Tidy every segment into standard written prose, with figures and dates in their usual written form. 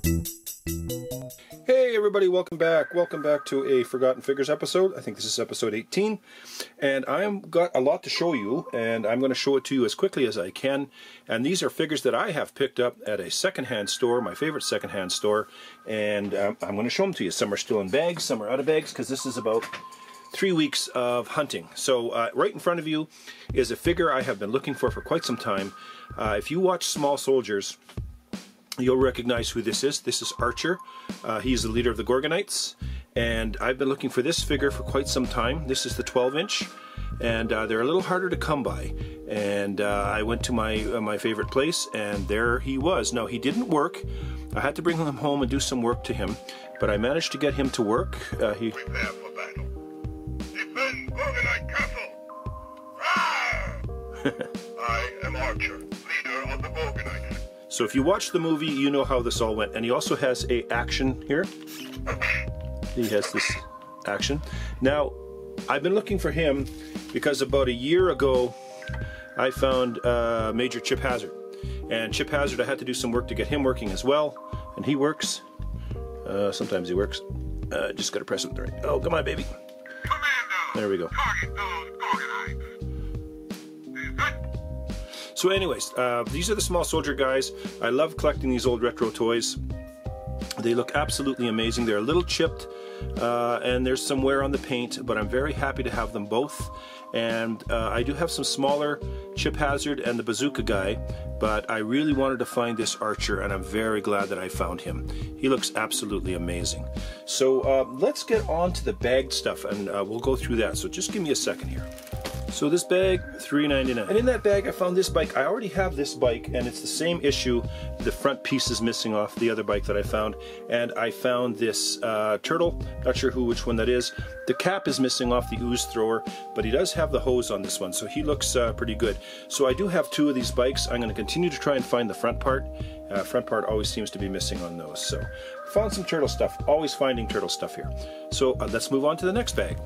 Hey everybody, welcome back. Welcome back to a Forgotten Figures episode. I think this is episode 18. And I've got a lot to show you, and I'm going to show it to you as quickly as I can. And these are figures that I have picked up at a secondhand store, my favorite secondhand store. And I'm going to show them to you. Some are still in bags, some are out of bags, because this is about 3 weeks of hunting. So right in front of you is a figure I have been looking for quite some time. If you watch Small Soldiers, you'll recognize who this is. This is Archer. He's the leader of the Gorgonites, and I've been looking for this figure for quite some time. This is the 12-inch, and they're a little harder to come by. And I went to my favorite place, and there he was. Now, he didn't work. I had to bring him home and do some work to him, but I managed to get him to work. Prepare for battle. Defend Gorgonite Castle. I am Archer, leader of the Gorgonites. So if you watch the movie, you know how this all went. And he also has a action here. He has this action. Now, I've been looking for him because about a year ago, I found Major Chip Hazard. And Chip Hazard, I had to do some work to get him working as well. And he works. Sometimes he works. Just got to press him. Oh, come on, baby. Commando! There we go. Target those Gorgonites. So anyways, these are the Small Soldier guys. I love collecting these old retro toys. They look absolutely amazing. They're a little chipped, and there's some wear on the paint, but I'm very happy to have them both. And I do have some smaller Chip Hazard and the Bazooka guy, but I really wanted to find this Archer, and I'm very glad that I found him. He looks absolutely amazing. So let's get on to the bagged stuff, and we'll go through that. So just give me a second here. So this bag, $3.99. And in that bag I found this bike. I already have this bike, and it's the same issue. The front piece is missing off the other bike that I found. And I found this turtle. Not sure which one that is. The cap is missing off the ooze thrower, but he does have the hose on this one, so he looks pretty good. So I do have two of these bikes. I'm going to continue to try and find the front part. Front part always seems to be missing on those. So found some turtle stuff. Always finding turtle stuff here. So let's move on to the next bag.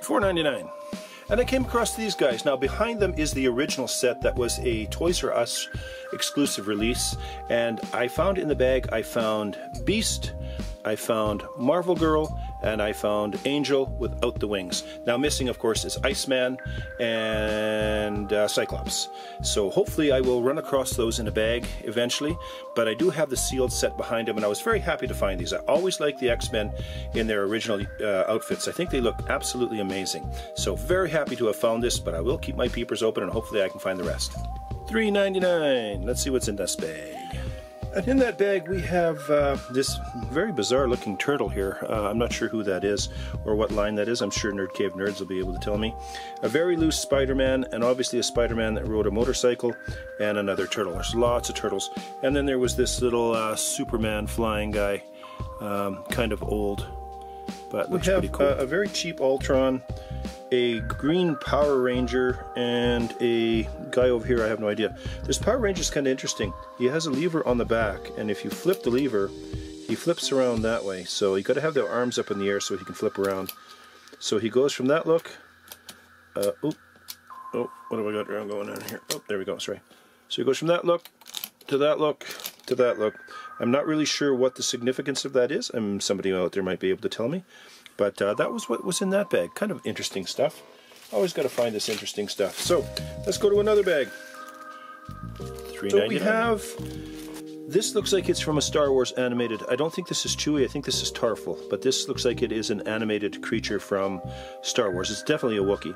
$4.99. And I came across these guys. Now behind them is the original set that was a Toys R Us exclusive release. And I found in the bag, I found Beast, I found Marvel Girl, and I found Angel without the wings. Now missing, of course, is Iceman and Cyclops. So hopefully I will run across those in a bag eventually. But I do have the sealed set behind them, and I was very happy to find these. I always like the X-Men in their original outfits. I think they look absolutely amazing. So very happy to have found this, but I will keep my peepers open, and hopefully I can find the rest. $3.99. Let's see what's in this bag. And in that bag we have this very bizarre looking turtle here. I'm not sure who that is or what line that is. I'm sure Nerd Cave Nerds will be able to tell me. A very loose Spider-Man, and obviously a Spider-Man that rode a motorcycle, and another turtle. There's lots of turtles. And then there was this little Superman flying guy, kind of old, but looks pretty cool. A very cheap Ultron, a green Power Ranger, and a guy over here, I have no idea. This Power Ranger is kind of interesting. He has a lever on the back, and if you flip the lever, he flips around that way. So you got to have the arms up in the air so he can flip around. So he goes from that look. Oh, what have I got going on here? Oh, there we go. Sorry. So he goes from that look to that look to that look. I'm not really sure what the significance of that is. Somebody out there might be able to tell me. But that was what was in that bag. Kind of interesting stuff. Always got to find this interesting stuff. So let's go to another bag. $3.99. So we have, this looks like it's from a Star Wars animated. I don't think this is Chewie. I think this is Tarful. But this looks like it is an animated creature from Star Wars. It's definitely a Wookiee.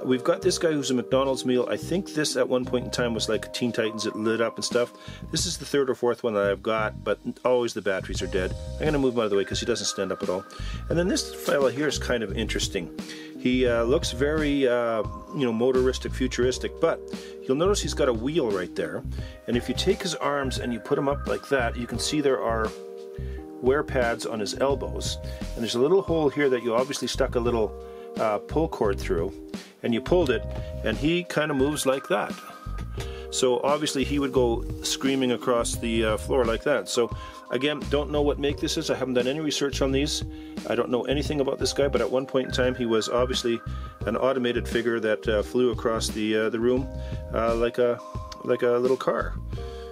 We've got this guy who's a McDonald's meal. I think this at one point in time was like Teen Titans. It lit up and stuff. This is the third or fourth one that I've got, but always the batteries are dead. I'm going to move him out of the way because he doesn't stand up at all. And then this fella here is kind of interesting. He looks very, motoristic, futuristic, but you'll notice he's got a wheel right there. And if you take his arms and you put them up like that, you can see there are wear pads on his elbows. And there's a little hole here that you obviously stuck a little pull cord through. And you pulled it, and he kind of moves like that. So obviously he would go screaming across the floor like that. So again, don't know what make this is. I haven't done any research on these. I don't know anything about this guy, but at one point in time he was obviously an automated figure that flew across the room like a little car.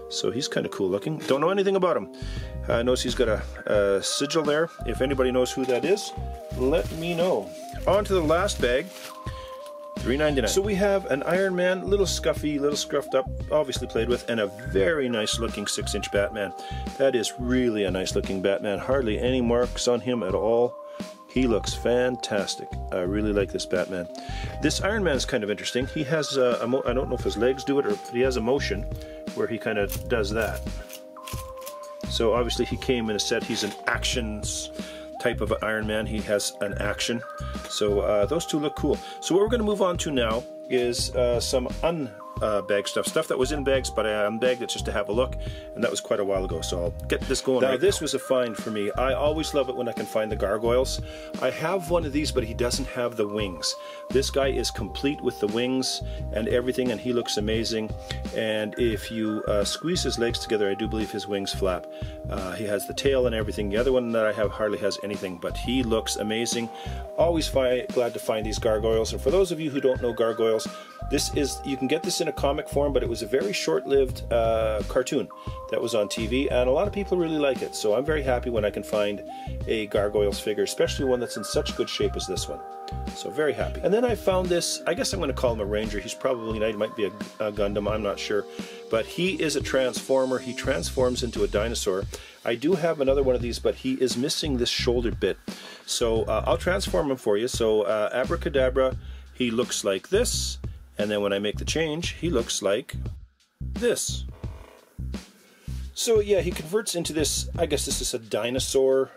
So he's kind of cool looking. Don't know anything about him. I notice he's got a sigil there. If anybody knows who that is, let me know. On to the last bag. $3.99. So we have an Iron Man, little scuffy, little scruffed up, obviously played with, and a very nice looking 6-inch Batman. That is really a nice looking Batman. Hardly any marks on him at all. He looks fantastic. I really like this Batman. This Iron Man is kind of interesting. He has, I don't know if his legs do it or if he has a motion where he kind of does that. So obviously he came in a set. He's an actions type of Iron Man. He has an action. So those two look cool. So what we're going to move on to now is some unbagged stuff that was in bags, but I unbagged it just to have a look, and that was quite a while ago, so I'll get this going. Now this was a find for me. I always love it when I can find the gargoyles. I have one of these, but he doesn't have the wings. This guy is complete with the wings and everything, and he looks amazing. And if you squeeze his legs together, I do believe his wings flap. He has the tail and everything. The other one that I have hardly has anything, but he looks amazing. Always glad to find these gargoyles. And for those of you who don't know gargoyles, you can get this in a comic form, but it was a very short-lived cartoon that was on TV, and a lot of people really like it. So I'm very happy when I can find a gargoyles figure, especially one that's in such good shape as this one. So very happy. And then I found this, I guess I'm going to call him a Ranger. He's probably, he might be a Gundam, I'm not sure. But he is a transformer. He transforms into a dinosaur. I do have another one of these, but he is missing this shoulder bit. So I'll transform him for you. So abracadabra, he looks like this. And then when I make the change, he looks like this. So yeah, he converts into this, I guess this is a dinosaur,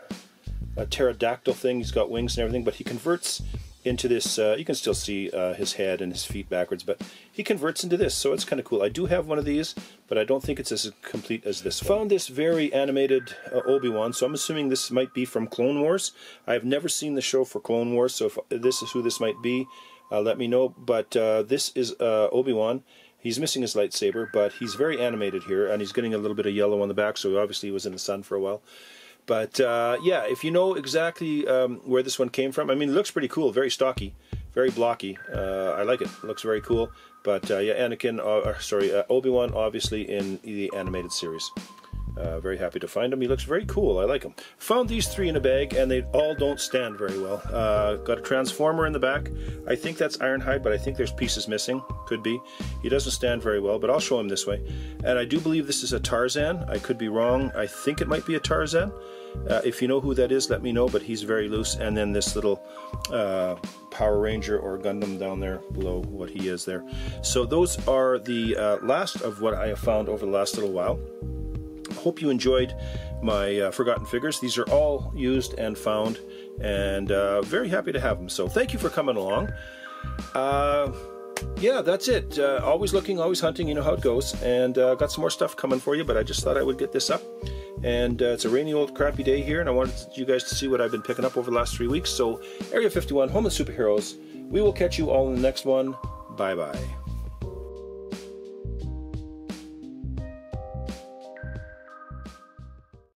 a pterodactyl thing. He's got wings and everything, but he converts into this, you can still see his head and his feet backwards, but he converts into this, so it's kind of cool. I do have one of these, but I don't think it's as complete as this one. Found this very animated ObiWan, so I'm assuming this might be from Clone Wars. I've never seen the show for Clone Wars, so if this is who this might be, let me know. But this is ObiWan. He's missing his lightsaber, but he's very animated here, and he's getting a little bit of yellow on the back, so obviously he was in the sun for a while. But yeah, if you know exactly where this one came from, I mean, it looks pretty cool, very stocky, very blocky. I like it. It looks very cool. But yeah, ObiWan, obviously in the animated series. Very happy to find him. He looks very cool. I like him. Found these three in a bag, and they all don't stand very well. Got a transformer in the back. I think that's Ironhide, but I think there's pieces missing. Could be. He doesn't stand very well, but I'll show him this way. And I do believe this is a Tarzan. I could be wrong. I think it might be a Tarzan. If you know who that is, let me know, but he's very loose. And then this little Power Ranger or Gundam down there below what he is there. So those are the last of what I have found over the last little while. Hope you enjoyed my Forgotten Figures. These are all used and found, and very happy to have them. So thank you for coming along. Yeah, that's it. Always looking, always hunting, you know how it goes. And got some more stuff coming for you, but I just thought I would get this up. And it's a rainy old crappy day here, and I wanted you guys to see what I've been picking up over the last 3 weeks. So Area 51, Home of Superheroes. We will catch you all in the next one. Bye-bye.